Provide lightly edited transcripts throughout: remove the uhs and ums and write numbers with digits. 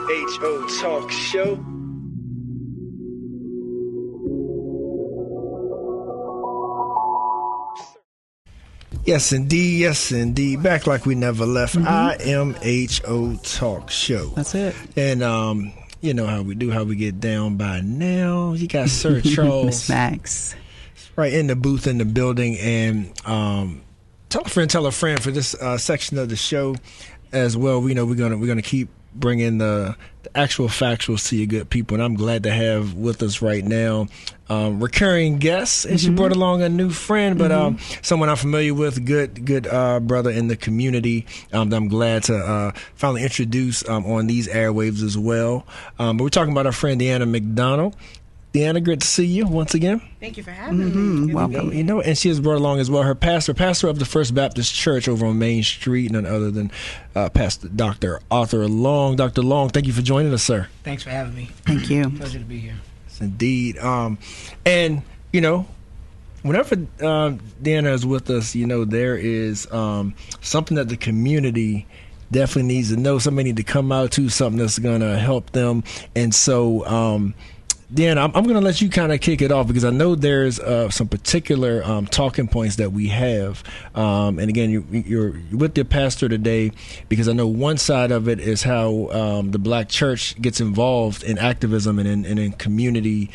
MHO Talk Show. Yes, indeed. Yes, indeed. Back like we never left. IMHO Talk Show. That's it. And, you know how we do, how we get down by now. You got Sir Charles. Miss Max. Right in the booth in the building. And tell a friend for this section of the show as well. We know we're gonna keep bringing the actual factuals to you good people. And I'm glad to have with us right now recurring guests, and she brought along a new friend, but someone I'm familiar with, good brother in the community. I'm glad to finally introduce on these airwaves as well. But we're talking about our friend Deanna McDonald. Deanna, great to see you once again. Thank you for having me. Welcome. You know, and she has brought along as well her pastor of the First Baptist Church over on Main Street, none other than Pastor Dr. Arthur Long. Dr. Long, thank you for joining us, sir. Thanks for having me. Thank you. Pleasure to be here. Yes, indeed. And, you know, whenever Deanna is with us, you know, there is something that the community definitely needs to know. Somebody need to come out to, something that's going to help them. And so, Deanna, I'm going to let you kind of kick it off because I know there's some particular talking points that we have. And again, you're with your pastor today because I know one side of it is how the black church gets involved in activism and in community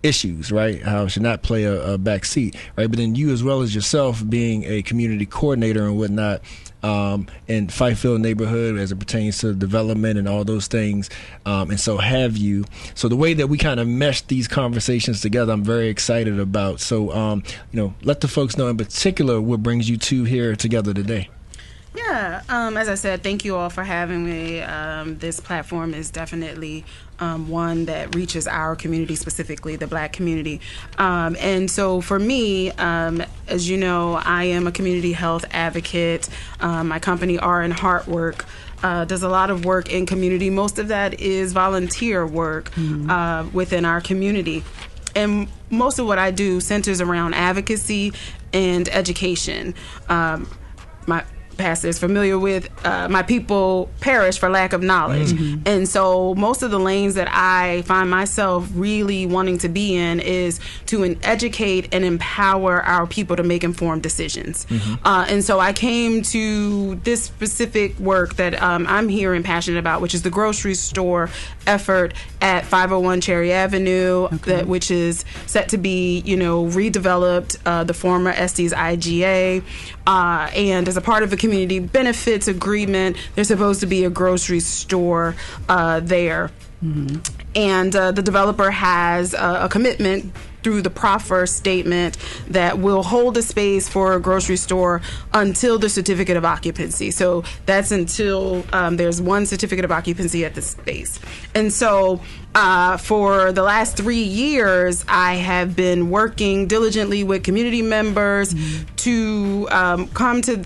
issues, right? How it should not play a back seat, right? But then you as well as yourself being a community coordinator and whatnot, in Fifeville neighborhood as it pertains to development and all those things, and so have you. So the way that we kind of mesh these conversations together, I'm very excited about. So, you know, let the folks know in particular what brings you two here together today. Yeah, as I said, thank you all for having me. This platform is definitely one that reaches our community, specifically the black community. And so for me, as you know, I am a community health advocate. My company, R& Heart Work, does a lot of work in community. Most of that is volunteer work within our community. And most of what I do centers around advocacy and education. My pastor is familiar with my people perish for lack of knowledge. And so most of the lanes that I find myself really wanting to be in is to educate and empower our people to make informed decisions. And so I came to this specific work that I'm here and passionate about, which is the grocery store effort at 501 Cherry Avenue, which is set to be, you know, redeveloped, the former Estes IGA. And as a part of the community benefits agreement, there's supposed to be a grocery store there. And the developer has a commitment through the proffer statement that will hold a space for a grocery store until the certificate of occupancy. So that's until there's one certificate of occupancy at the space. And so for the last 3 years, I have been working diligently with community members to come to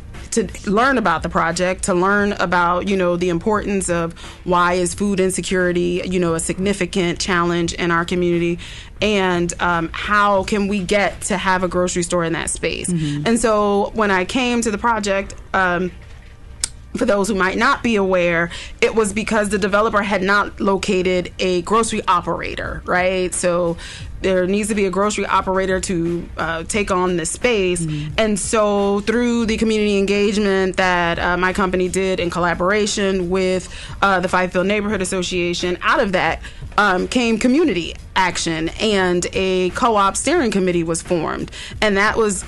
learn about the project, to learn about, you know, the importance of why is food insecurity, you know, a significant challenge in our community, and how can we get to have a grocery store in that space. And so when I came to the project, for those who might not be aware, it was because the developer had not located a grocery operator, right? So there needs to be a grocery operator to take on the space. And so through the community engagement that my company did in collaboration with the Fifeville Neighborhood Association, out of that came community action, and a co-op steering committee was formed. And that was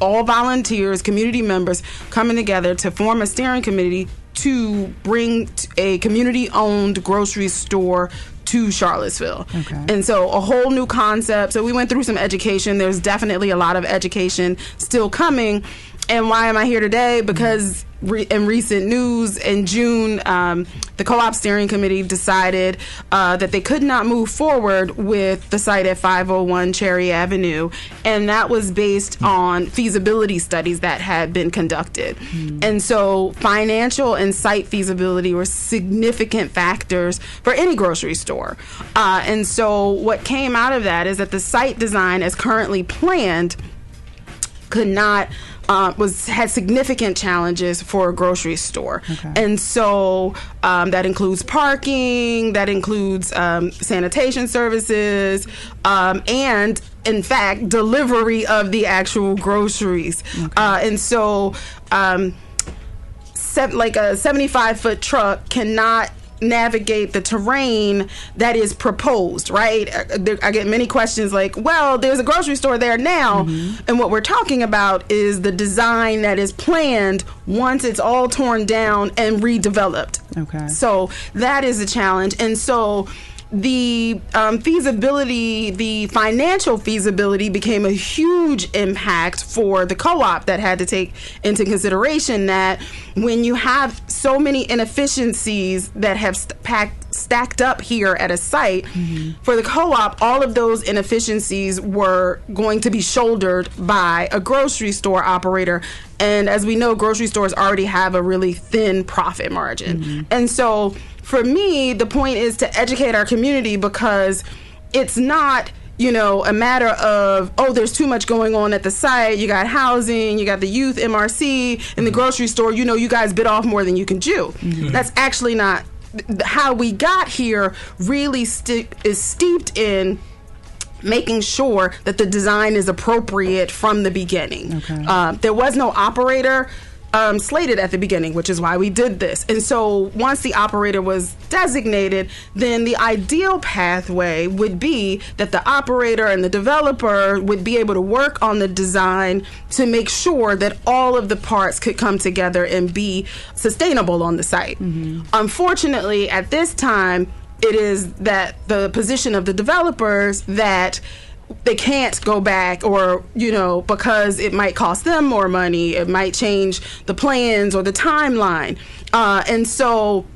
all volunteers, community members coming together to form a steering committee to bring a community-owned grocery store to Charlottesville. And so a whole new concept. So we went through some education. There's definitely a lot of education still coming. And why am I here today? Because in recent news, in June, the co-op steering committee decided that they could not move forward with the site at 501 Cherry Avenue, and that was based on feasibility studies that had been conducted. And so financial and site feasibility were significant factors for any grocery store. And so what came out of that is that the site design as currently planned could not had significant challenges for a grocery store. Okay. And so that includes parking, that includes sanitation services, and in fact, delivery of the actual groceries. Okay. And so like a 75-foot truck cannot navigate the terrain that is proposed, right? I get many questions like, well, there's a grocery store there now, and what we're talking about is the design that is planned once it's all torn down and redeveloped. Okay. So that is a challenge. And so the feasibility, the financial feasibility became a huge impact for the co-op that had to take into consideration that when you have so many inefficiencies that have stacked up here at a site, for the co-op, all of those inefficiencies were going to be shouldered by a grocery store operator. And as we know, grocery stores already have a really thin profit margin. And so for me, the point is to educate our community, because it's not, a matter of, oh, there's too much going on at the site. You got housing, you got the youth MRC, and the grocery store, you guys bit off more than you can chew. That's actually not how we got here. Really is steeped in making sure that the design is appropriate from the beginning. Okay. There was no operator slated at the beginning, which is why we did this. And so once the operator was designated, then the ideal pathway would be that the operator and the developer would be able to work on the design to make sure that all of the parts could come together and be sustainable on the site. Unfortunately, at this time, it is that the position of the developers that they can't go back, or because it might cost them more money, it might change the plans or the timeline, and so,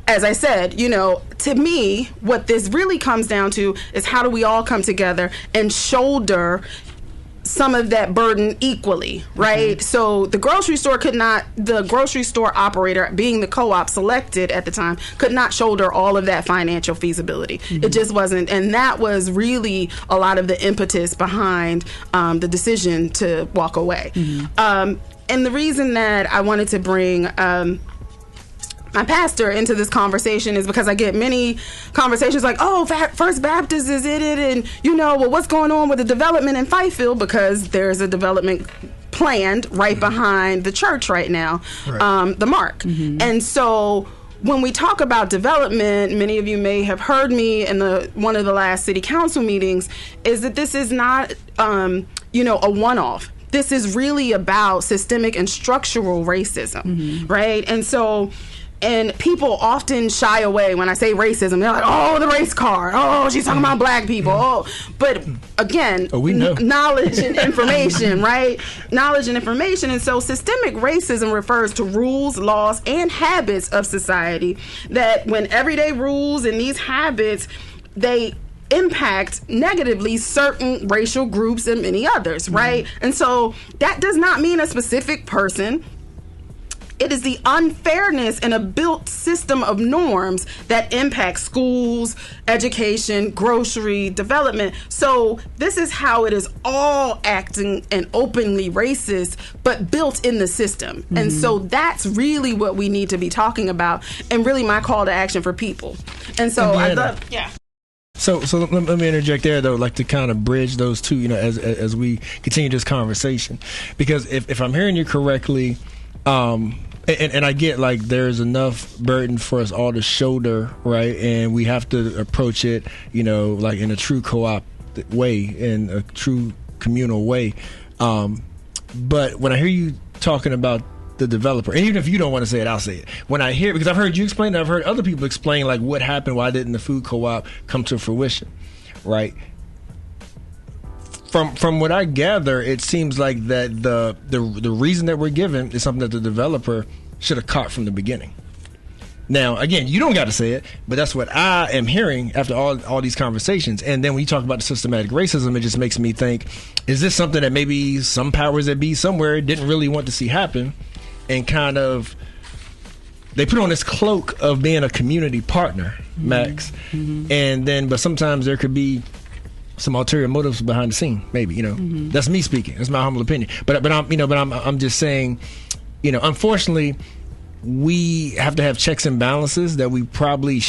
as I said, to me, what this really comes down to is how do we all come together and shoulder some of that burden equally, right? So the grocery store operator, being the co-op selected at the time, could not shoulder all of that financial feasibility. It just wasn't, and that was really a lot of the impetus behind the decision to walk away. And the reason that I wanted to bring my pastor into this conversation is because I get many conversations like, oh, First Baptist is in it, and well, what's going on with the development in Fifield, because there's a development planned right behind the church right now, the Mark. And so when we talk about development, many of you may have heard me in one of the last city council meetings, is that this is not a one-off. This is really about systemic and structural racism, right? And so, and people often shy away when I say racism. They're like, oh, the race card. Oh, she's talking about black people. Oh, but again, we know. Knowledge and information, right? Knowledge and information. And so systemic racism refers to rules, laws, and habits of society that when everyday rules and these habits, they impact negatively certain racial groups and many others, right? And so that does not mean a specific person. It is the unfairness in a built system of norms that impact schools, education, grocery, development. So this is how it is all acting and openly racist, but built in the system. And so that's really what we need to be talking about, and really my call to action for people. And so I love, So let me interject there, though, like to kind of bridge those two, as we continue this conversation, because if I'm hearing you correctly, and I get like there's enough burden for us all to shoulder, right? And we have to approach it, like in a true co-op way, in a true communal way. But when I hear you talking about the developer, and even if you don't want to say it, I'll say it. When I hear, because I've heard you explain, I've heard other people explain like what happened, why didn't the food co-op come to fruition, right? From what I gather, it seems like that the reason that we're given is something that the developer should have caught from the beginning. Now, again, you don't got to say it, but that's what I am hearing after all these conversations. And then when you talk about the systematic racism, it just makes me think, is this something that maybe some powers that be somewhere didn't really want to see happen, and kind of they put on this cloak of being a community partner, Max, and then but sometimes there could be some ulterior motives behind the scene. Maybe that's me speaking. That's my humble opinion. But I'm just saying, unfortunately, we have to have checks and balances that we probably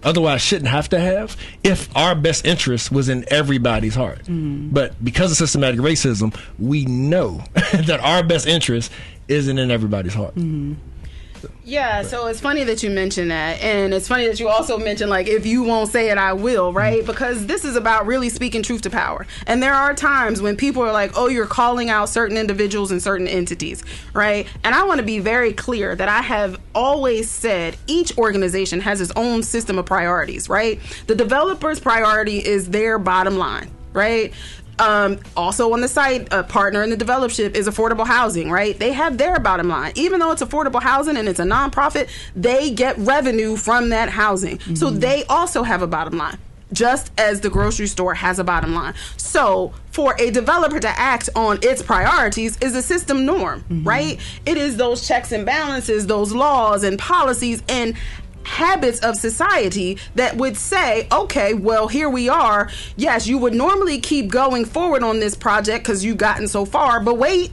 otherwise shouldn't have to have if our best interest was in everybody's heart. But because of systematic racism, we know that our best interest isn't in everybody's heart. Yeah, so it's funny that you mention that, and it's funny that you also mention, like, if you won't say it, I will, right? Because this is about really speaking truth to power. And there are times when people are like, oh, you're calling out certain individuals and certain entities, right? And I want to be very clear that I have always said each organization has its own system of priorities, right? The developer's priority is their bottom line, right? Also on the site, a partner in the developership is affordable housing, right? They have their bottom line. Even though it's affordable housing and it's a nonprofit, they get revenue from that housing. So they also have a bottom line, just as the grocery store has a bottom line. So for a developer to act on its priorities is a system norm, right? It is those checks and balances, those laws and policies and habits of society that would say, okay, well, here we are. Yes, you would normally keep going forward on this project because you've gotten so far, but wait,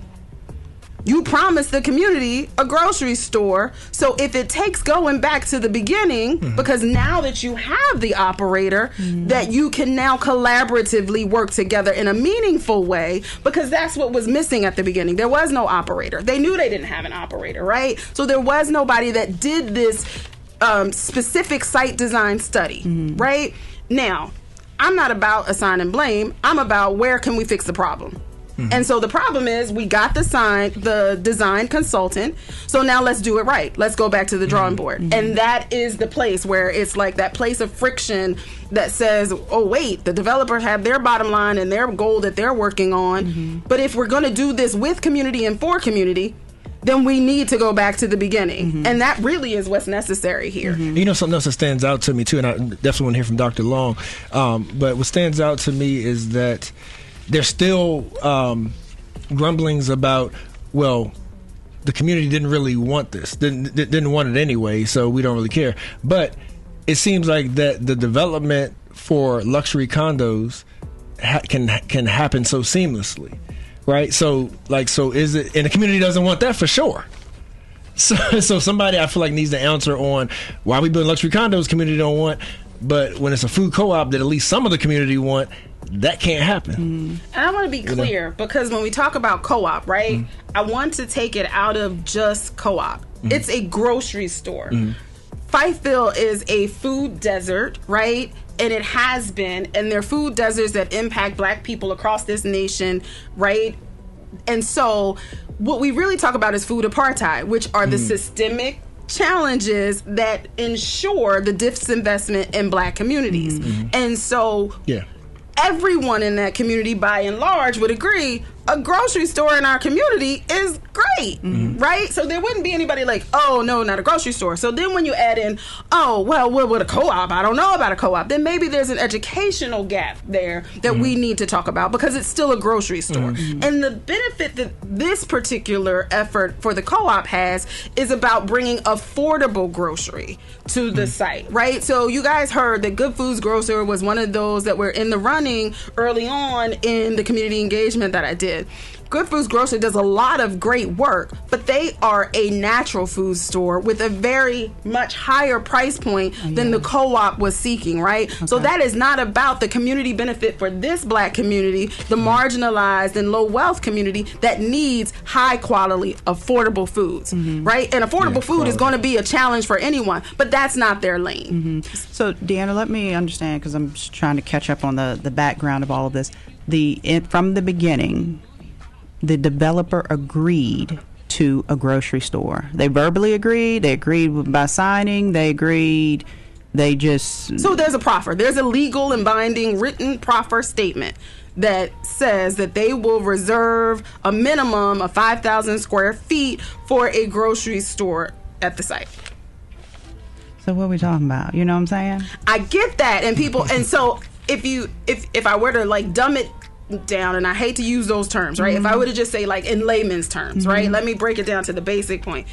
you promised the community a grocery store. So if it takes going back to the beginning, because now that you have the operator, that you can now collaboratively work together in a meaningful way, because that's what was missing at the beginning. There was no operator. They knew they didn't have an operator, right? So there was nobody that did this specific site design study, right? Now, I'm not about assigning blame. I'm about where can we fix the problem. And so the problem is we got the design consultant. So now let's do it right. Let's go back to the drawing board. And that is the place where it's like that place of friction that says, oh, wait, the developers have their bottom line and their goal that they're working on. But if we're going to do this with community and for community, then we need to go back to the beginning. And that really is what's necessary here. Something else that stands out to me, too, and I definitely want to hear from Dr. Long, but what stands out to me is that there's still grumblings about, well, the community didn't really want this, didn't want it anyway, so we don't really care. But it seems like that the development for luxury condos can happen so seamlessly. Right, so is it? And the community doesn't want that for sure. So somebody I feel like needs to answer on why we build luxury condos. Community don't want, but when it's a food co-op that at least some of the community want, that can't happen. And I want to be clear because when we talk about co-op, right, I want to take it out of just co-op. It's a grocery store. Fifeville is a food desert, right? And it has been, and they're food deserts that impact Black people across this nation, right? And so what we really talk about is food apartheid, which are the systemic challenges that ensure the disinvestment in Black communities. And so everyone in that community, by and large, would agree a grocery store in our community is great, right? So there wouldn't be anybody like, oh, no, not a grocery store. So then when you add in, oh, well, what a co-op? I don't know about a co-op. Then maybe there's an educational gap there that we need to talk about because it's still a grocery store. And the benefit that this particular effort for the co-op has is about bringing affordable grocery to the site, right? So you guys heard that Good Foods Grocer was one of those that were in the running early on in the community engagement that I did. Good Foods Grocery does a lot of great work, but they are a natural food store with a very much higher price point than the co-op was seeking, right? So that is not about the community benefit for this Black community, the marginalized and low wealth community that needs high quality, affordable foods, right? And affordable food is going to be a challenge for anyone, but that's not their lane. So, Deanna, let me understand, because I'm just trying to catch up on the background of all of this. From the beginning, the developer agreed to a grocery store. They verbally agreed. They agreed by signing. They agreed. They just... So there's a proffer. There's a legal and binding written proffer statement that says that they will reserve a minimum of 5,000 square feet for a grocery store at the site. So what are we talking about? You know what I'm saying? I get that. And people... And so... If I were to like dumb it down, and I hate to use those terms, right? If I were to just say like in layman's terms, right? Let me break it down to the basic point.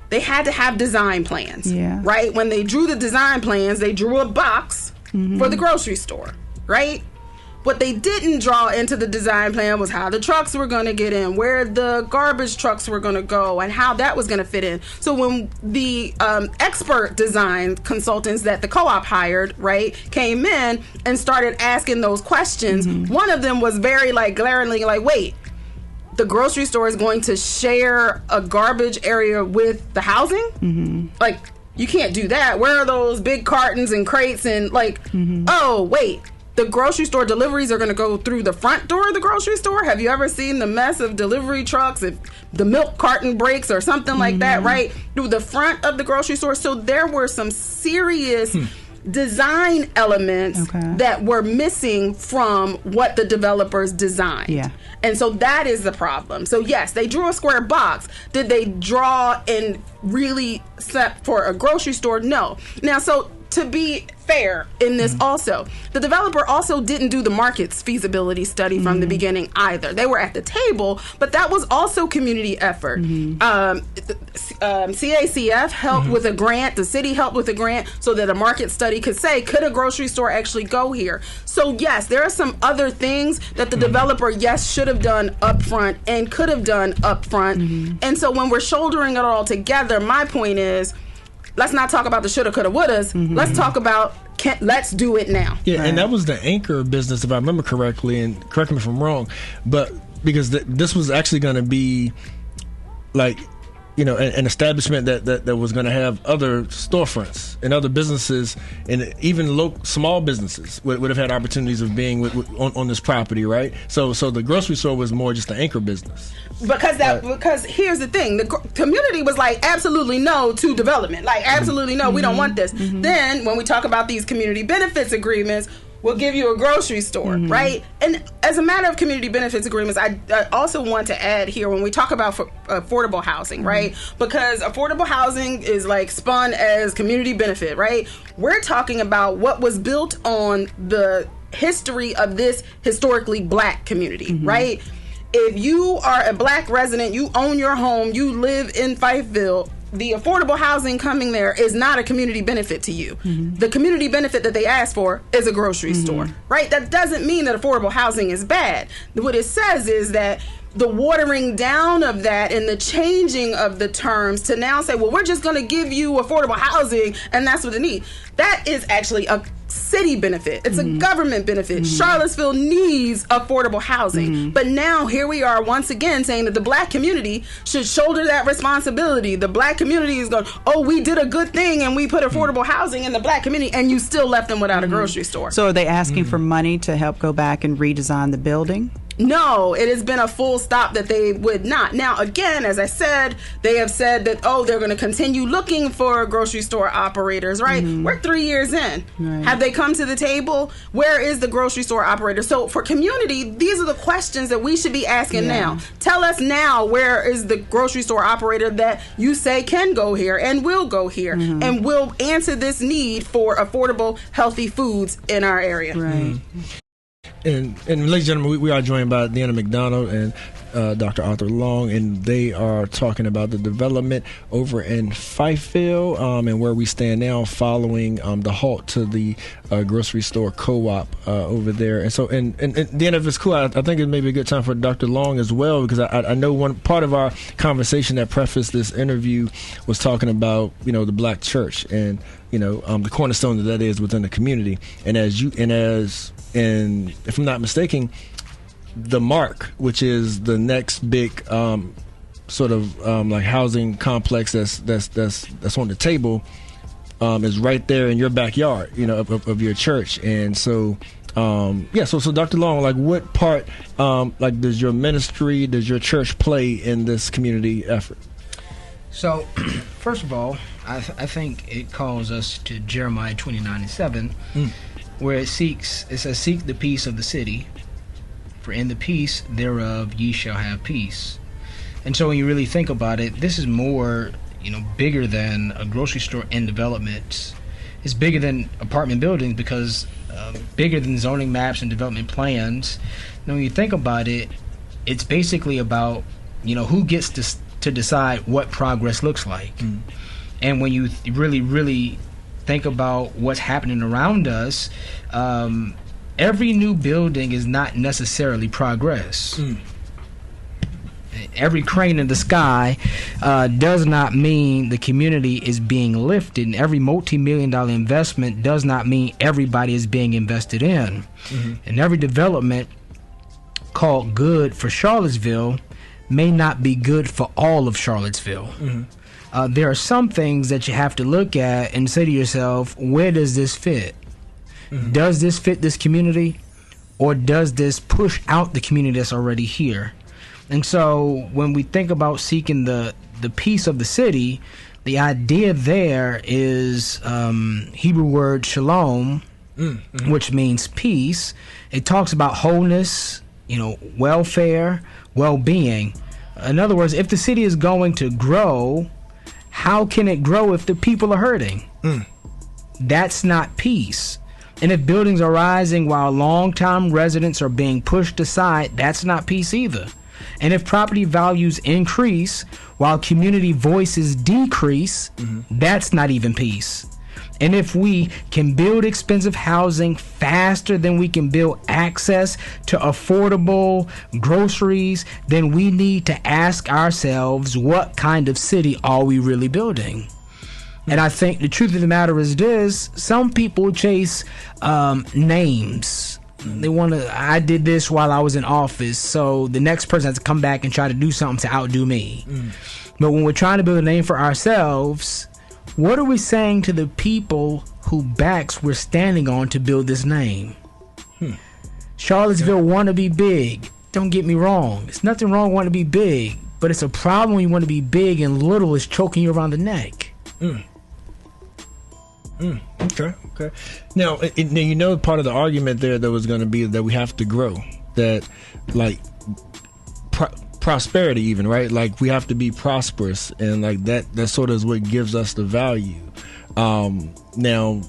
They had to have design plans, right? When they drew the design plans, they drew a box for the grocery store, right? What they didn't draw into the design plan was how the trucks were going to get in, where the garbage trucks were going to go, and how that was going to fit in. So when the expert design consultants that the co-op hired, right, came in and started asking those questions, one of them was very glaringly wait, the grocery store is going to share a garbage area with the housing? You can't do that. Where are those big cartons and crates and oh, wait. The grocery store deliveries are going to go through the front door of the grocery store. Have you ever seen the mess of delivery trucks if the milk carton breaks or something like that, right? Through the front of the grocery store. So there were some serious design elements that were missing from what the developers designed. Yeah. And so that is the problem. So yes, they drew a square box. Did they draw and really set for a grocery store? No. Now, so to be fair in this also, the developer also didn't do the market's feasibility study from the beginning either. They were at the table, but that was also community effort. CACF helped with a grant. The city helped with a grant so that a market study could say, could a grocery store actually go here? So yes, there are some other things that the developer, yes, should have done up front and could have done up front. And so when we're shouldering it all together, my point is, let's not talk about the shoulda, coulda, wouldas. Let's talk about let's do it now. Yeah, and that was the anchor business, if I remember correctly, and correct me if I'm wrong, but because this was actually going to be an establishment that was going to have other storefronts and other businesses, and even small businesses would have had opportunities of being on this property, right? So the grocery store was more just the anchor business. Because here's the thing, the community was absolutely no to development, absolutely no, we don't want this. Then when we talk about these community benefits agreements, we'll give you a grocery store, right? And as a matter of community benefits agreements, I also want to add here when we talk about affordable housing, right? Because affordable housing is spun as community benefit, right? We're talking about what was built on the history of this historically black community, right? If you are a black resident, you own your home, you live in Fifeville, the affordable housing coming there is not a community benefit to you. The community benefit that they ask for is a grocery store, right? That doesn't mean that affordable housing is bad. What it says is that the watering down of that and the changing of the terms to now say, well, we're just going to give you affordable housing and that's what they need. That is actually a city benefit. It's a government benefit. Charlottesville needs affordable housing. But now here we are once again saying that the black community should shoulder that responsibility. The black community is going, oh, we did a good thing and we put affordable housing in the black community, and you still left them without a grocery store. So are they asking for money to help go back and redesign the building? No, it has been a full stop that they would not. Now, again, as I said, they have said that, they're going to continue looking for grocery store operators, right? We're 3 years in. Right. Have they come to the table? Where is the grocery store operator? So for community, these are the questions that we should be asking now. Tell us now, where is the grocery store operator that you say can go here and will go here and will answer this need for affordable, healthy foods in our area? Right. And ladies and gentlemen, we are joined by Deanna McDonald and Dr. Arthur Long, and they are talking about the development over in Fifeville and where we stand now following the halt to the grocery store co-op over there. And so, and Deanna, if it's cool, I think it may be a good time for Dr. Long as well, because I know one part of our conversation that prefaced this interview was talking about, the black church and, the cornerstone that is within the community. And if I'm not mistaken, the Mark, which is the next big housing complex that's on the table, is right there in your backyard, of your church. And so, so Dr. Long, what part, does your ministry, does your church play in this community effort? So, first of all, I think it calls us to Jeremiah 29:7, where it says, seek the peace of the city, for in the peace thereof ye shall have peace. And so when you really think about it, this is more, bigger than a grocery store in development. It's bigger than apartment buildings because bigger than zoning maps and development plans. Now, when you think about it, it's basically about, who gets to decide what progress looks like. And when you really, really think about what's happening around us, every new building is not necessarily progress. Every crane in the sky does not mean the community is being lifted, and every multi-million-dollar investment does not mean everybody is being invested in. And every development called good for Charlottesville may not be good for all of Charlottesville. There are some things that you have to look at and say to yourself, where does this fit? Does this fit this community, or does this push out the community that's already here? And so when we think about seeking the peace of the city, the idea there is Hebrew word shalom, which means peace. It talks about wholeness, welfare, well-being. In other words, if the city is going to grow, how can it grow if the people are hurting? That's not peace. And if buildings are rising while long-time residents are being pushed aside, that's not peace either. And if property values increase while community voices decrease, that's not even peace. And if we can build expensive housing faster than we can build access to affordable groceries, then we need to ask ourselves, what kind of city are we really building? And I think the truth of the matter is this: some people chase names. They want to, I did this while I was in office, so the next person has to come back and try to do something to outdo me. But when we're trying to build a name for ourselves, what are we saying to the people who backs we're standing on to build this name? Charlottesville want to be big. Don't get me wrong. There's nothing wrong with wanting to be big, but it's a problem when you want to be big and little is choking you around the neck. Okay. Now, part of the argument there that was going to be that we have to grow, that like prosperity, even, right? Like we have to be prosperous, and like that sort of is what gives us the value. Now,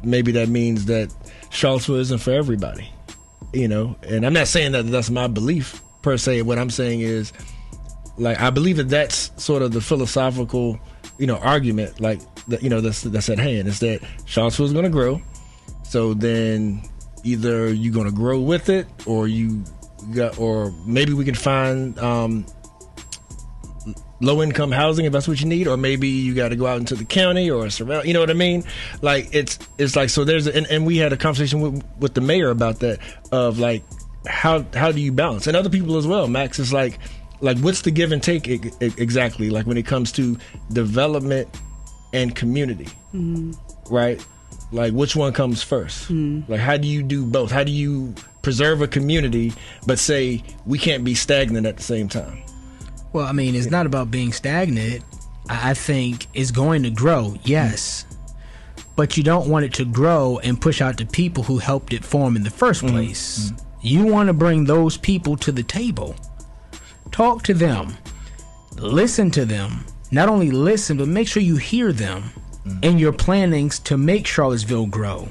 maybe that means that Charlottesville isn't for everybody, and I'm not saying that that's my belief per se. What I'm saying is, like, I believe that that's sort of the philosophical, argument, like, that's at hand, is that Charlottesville is going to grow. So then either you're going to grow with it, or or maybe we can find low income housing if that's what you need, or maybe you got to go out into the county or surround. You know what I mean? Like it's like, so there's and we had a conversation with the mayor about that, of like how do you balance, and other people as well. Max is like what's the give and take exactly, like when it comes to development and community, right? Like which one comes first? Like how do you do both? How do you preserve a community but say we can't be stagnant at the same time? Well, I mean, it's not about being stagnant. I think it's going to grow, yes, but you don't want it to grow and push out the people who helped it form in the first place. You want to bring those people to the table. Talk to them. Listen to them. Not only listen, but make sure you hear them in your plannings to make Charlottesville grow.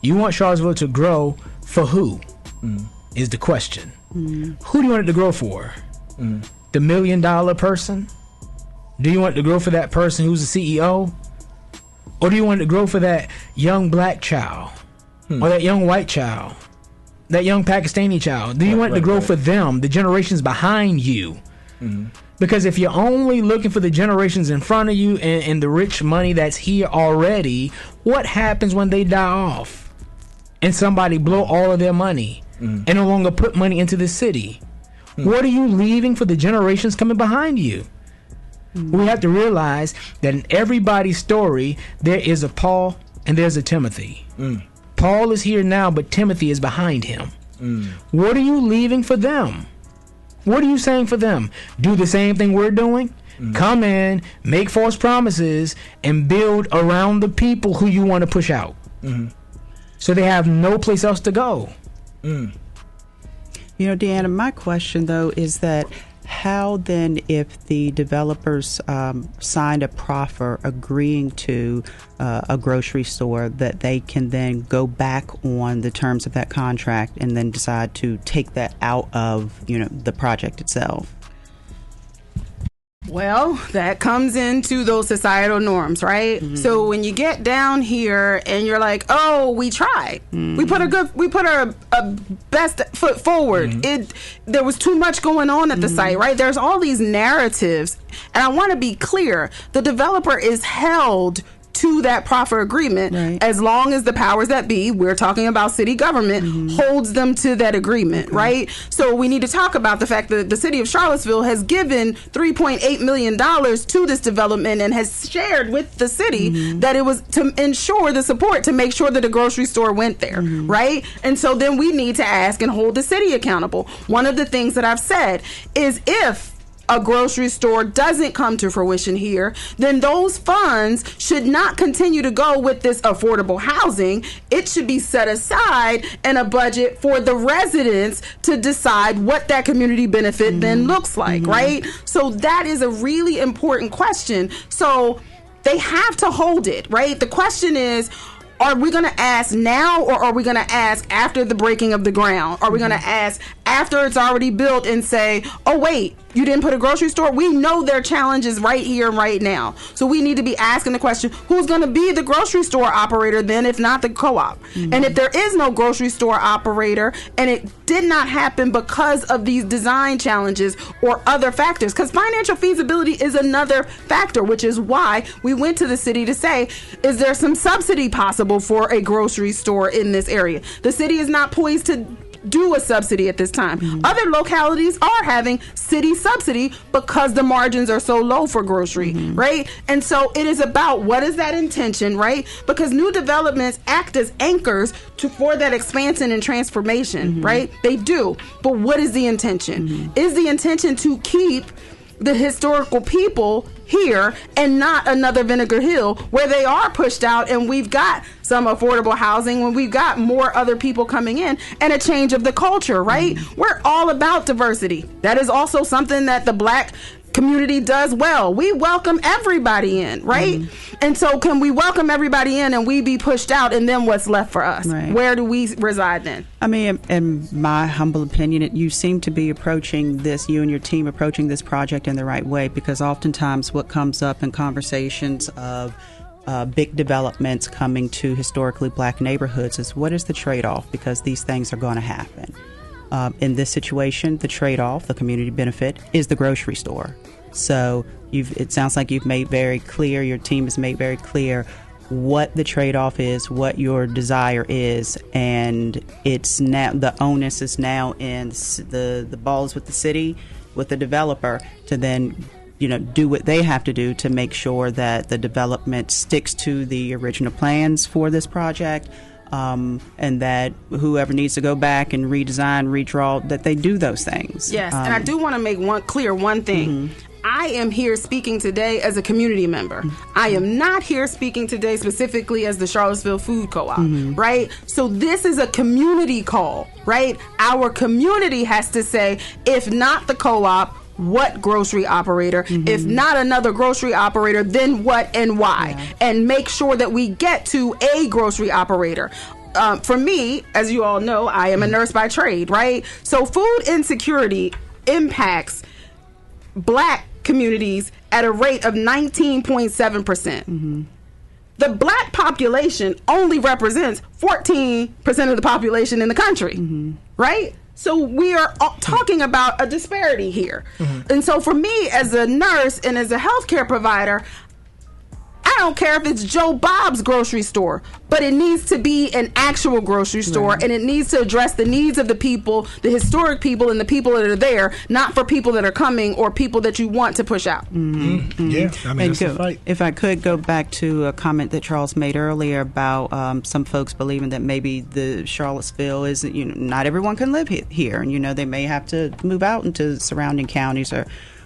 You want Charlottesville to grow for who? Is the question. Who do you want it to grow for? The $1 million person? Do you want it to grow for that person who's the CEO? Or do you want it to grow for that young black child? Or that young white child? That young Pakistani child? Do you want it to grow for them, the generations behind you? Because if you're only looking for the generations in front of you and the rich money that's here already, what happens when they die off and somebody blow all of their money and no longer put money into the city? What are you leaving for the generations coming behind you? We have to realize that in everybody's story, there is a Paul and there's a Timothy. Paul is here now, but Timothy is behind him. What are you leaving for them? What are you saying for them? Do the same thing we're doing? Come in, make false promises, and build around the people who you want to push out. So they have no place else to go. Deanna, my question, though, is that how then, if the developers signed a proffer agreeing to a grocery store, that they can then go back on the terms of that contract and then decide to take that out of, the project itself? Well, that comes into those societal norms, right? Mm-hmm. So when you get down here and you're like, "Oh, we tried. Mm-hmm. We put our best foot forward." Mm-hmm. There was too much going on at the site, right? There's all these narratives, and I want to be clear: the developer is held to that proffer agreement, right, as long as the powers that be, we're talking about city government, holds them to that agreement, right? So we need to talk about the fact that the city of Charlottesville has given $3.8 million to this development and has shared with the city that it was to ensure the support to make sure that a grocery store went there, right? And so then we need to ask and hold the city accountable. One of the things that I've said is, if a grocery store doesn't come to fruition here, then those funds should not continue to go with this affordable housing. It should be set aside in a budget for the residents to decide what that community benefit then looks like, right? So that is a really important question. So they have to hold it, right? The question is, are we going to ask now, or are we going to ask after the breaking of the ground? Are we going to ask after it's already built and say, oh, wait, you didn't put a grocery store? We know there are challenges right here and right now. So we need to be asking the question, who's going to be the grocery store operator then, if not the co-op? And if there is no grocery store operator and it did not happen because of these design challenges or other factors, because financial feasibility is another factor, which is why we went to the city to say, is there some subsidy possible for a grocery store in this area? The city is not poised to do a subsidy at this time. Other localities are having city subsidy because the margins are so low for grocery, right? And so it is about, what is that intention, right? Because new developments act as anchors for that expansion and transformation, right? They do. But what is the intention? Is the intention to keep the historical people here and not another Vinegar Hill, where they are pushed out and we've got some affordable housing, when we've got more other people coming in and a change of the culture, right? We're all about diversity. That is also something that the Black community does well. We welcome everybody in, right? And so can we welcome everybody in and we be pushed out, and then what's left for us? Right. Where do we reside then? I mean, in my humble opinion, you seem to be approaching this, you and your team approaching this project in the right way, because oftentimes what comes up in conversations of big developments coming to historically Black neighborhoods is, what is the trade-off? Because these things are going to happen. In this situation, the trade-off, the community benefit, is the grocery store. So it sounds like you've made very clear, your team has made very clear what the trade-off is, what your desire is, and it's now, the onus is now in the balls with the city, with the developer, to then do what they have to do to make sure that the development sticks to the original plans for this project. And that whoever needs to go back and redesign, redraw, that they do those things. Yes, and I do want to make one thing. I am here speaking today as a community member. I am not here speaking today specifically as the Charlottesville Food Co-op, right? So this is a community call, right? Our community has to say, if not the co-op, what grocery operator? If not another grocery operator, then what and why? Yeah. And make sure that we get to a grocery operator. For me, as you all know, I am a nurse by trade, right? So food insecurity impacts Black communities at a rate of 19.7%. The Black population only represents 14% of the population in the country, right? So we are talking about a disparity here. And so for me, as a nurse and as a healthcare provider, I don't care if it's Joe Bob's grocery store, but it needs to be an actual grocery store, and it needs to address the needs of the people, the historic people and the people that are there, not for people that are coming or people that you want to push out. Yeah, I mean, it's a fight. If I could go back to a comment that Charles made earlier about some folks believing that maybe the Charlottesville is, not everyone can live here, and they may have to move out into surrounding counties or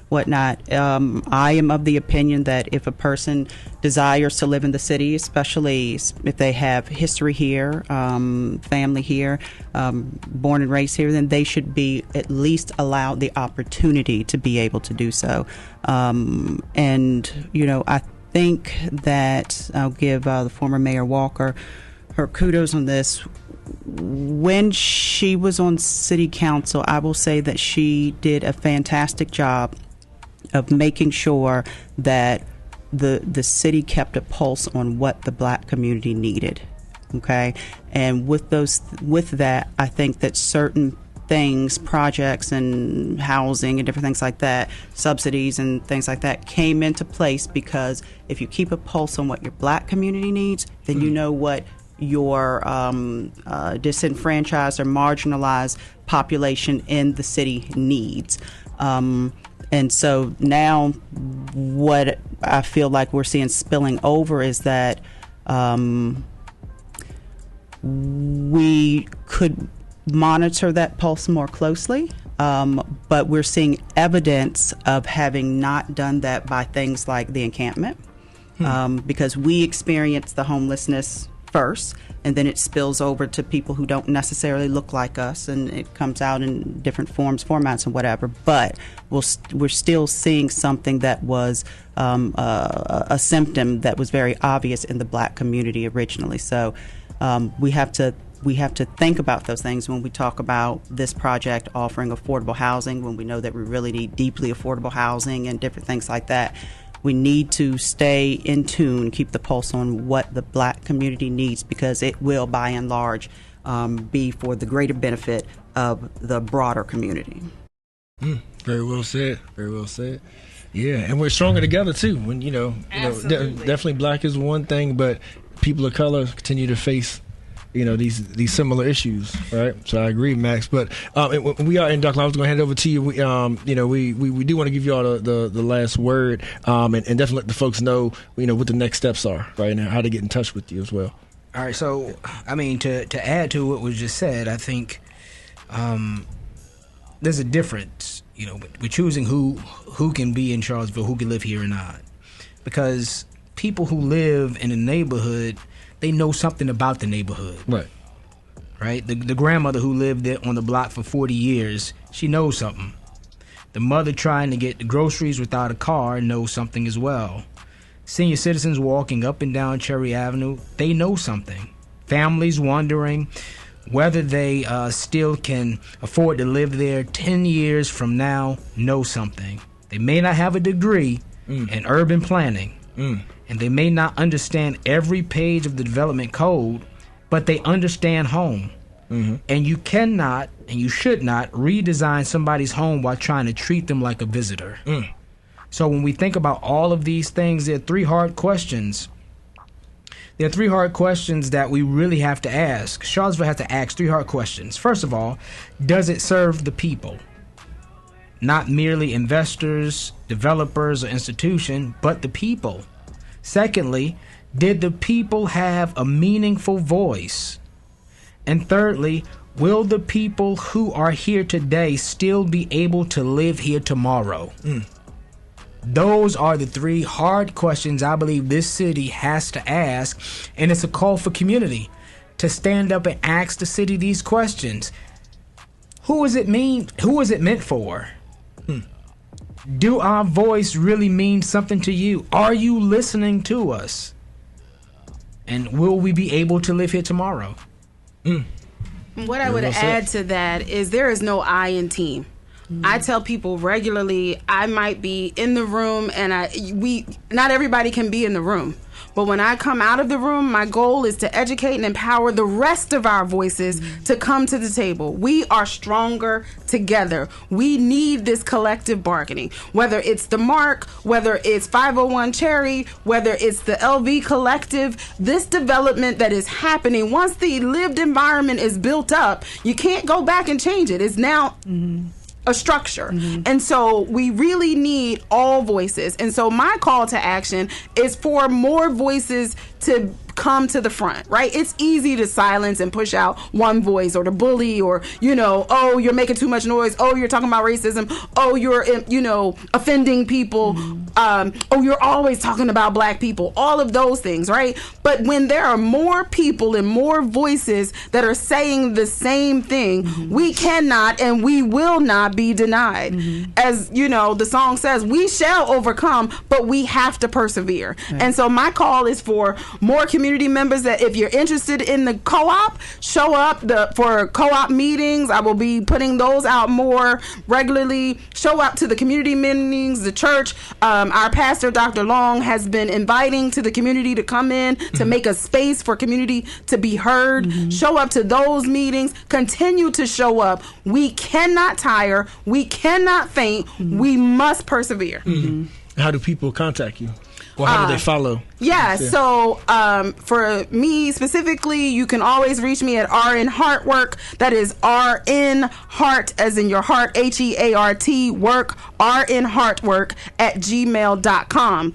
whatnot. I am of the opinion that if a person desires to live in the city, especially if they have history here, family here, born and raised here, then they should be at least allowed the opportunity to be able to do so. I think that I'll give the former Mayor Walker her kudos on this. When she was on city council, I will say that she did a fantastic job of making sure that the city kept a pulse on what the black community needed. Okay, and with that, I think that certain things, projects and housing and different things like that, subsidies and things like that came into place, because if you keep a pulse on what your black community needs, then you know what your disenfranchised or marginalized population in the city needs. And so now what I feel like we're seeing spilling over is that we could monitor that pulse more closely, but we're seeing evidence of having not done that by things like the encampment, because we experience the homelessness first, and then it spills over to people who don't necessarily look like us, and it comes out in different forms, formats, and whatever. But we're still seeing something that was a symptom that was very obvious in the black community originally. So we have to think about those things when we talk about this project offering affordable housing, when we know that we really need deeply affordable housing and different things like that. We need to stay in tune, keep the pulse on what the black community needs, because it will, by and large, be for the greater benefit of the broader community. Very well said. Very well said. Yeah, and we're stronger together too. When definitely black is one thing, but people of color continue to face these similar issues, right? So I agree, Max. But we are in Dr. I was going to hand it over to you. We do want to give you all the last word, and definitely let the folks know what the next steps are, right, and how to get in touch with you as well. All right. So I mean, to add to what was just said, I think there's a difference. We're choosing who can be in Charlottesville, who can live here or not, because people who live in a neighborhood, they know something about the neighborhood. Right? The grandmother who lived there on the block for 40 years, she knows something. The mother trying to get the groceries without a car knows something as well. Senior citizens walking up and down Cherry Avenue, they know something. Families wondering whether they still can afford to live there 10 years from now know something. They may not have a degree in urban planning. And they may not understand every page of the development code, but they understand home. And you cannot and you should not redesign somebody's home while trying to treat them like a visitor. So when we think about all of these things, there are three hard questions. There are three hard questions that we really have to ask. Charlottesville has to ask three hard questions. First of all, does it serve the people? Not merely investors, developers, or institution, but the people. Secondly, did the people have a meaningful voice? And thirdly, will the people who are here today still be able to live here tomorrow? Those are the three hard questions I believe this city has to ask, and it's a call for community to stand up and ask the city these questions. Who is it meant for? Do our voice really mean something to you? Are you listening to us? And will we be able to live here tomorrow? What I would add to that is there is no I in team. I tell people regularly, I might be in the room and not everybody can be in the room. But when I come out of the room, my goal is to educate and empower the rest of our voices to come to the table. We are stronger together. We need this collective bargaining, whether it's the Mark, whether it's 501 Cherry, whether it's the LV Collective. This development that is happening, once the lived environment is built up, you can't go back and change it. It's now a structure. And so we really need all voices. And so my call to action is for more voices to come to the front, right? It's easy to silence and push out one voice, or to bully, or, oh, you're making too much noise. Oh, you're talking about racism. Oh, you're, offending people. Oh, you're always talking about black people. All of those things, right? But when there are more people and more voices that are saying the same thing, we cannot and we will not be denied. As, the song says, we shall overcome, but we have to persevere. And so my call is for more community community members that if you're interested in the co-op, show up for co-op meetings. I will be putting those out more regularly. Show up to the community meetings, the church. Our pastor, Dr. Long, has been inviting to the community to come in to make a space for community to be heard. Show up to those meetings. Continue to show up. We cannot tire. We cannot faint. We must persevere. How do people contact you? Or how do they follow? Yeah, so for me specifically, you can always reach me at RN Heartwork. That is RN Heart, as in your heart, HEART, work, RN Heartwork at gmail.com.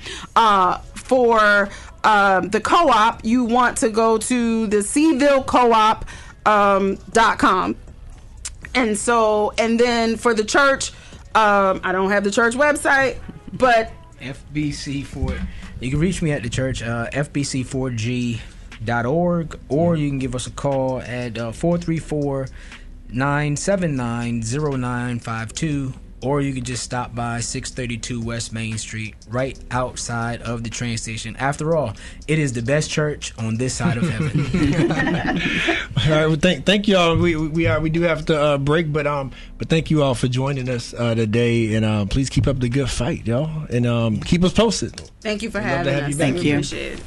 For the co-op, you want to go to the SeavilleCoop.com. And then for the church, I don't have the church website, but FBC4. You can reach me at the church, FBC4G.org, or you can give us a call at 434-979-0952, or you can just stop by 632 West Main Street, right outside of the train station. After all, it is the best church on this side of heaven. All right, well, thank you all. We do have to break, but thank you all for joining us today, and please keep up the good fight, y'all, and keep us posted. thank you for having us. Thank you. Appreciate it.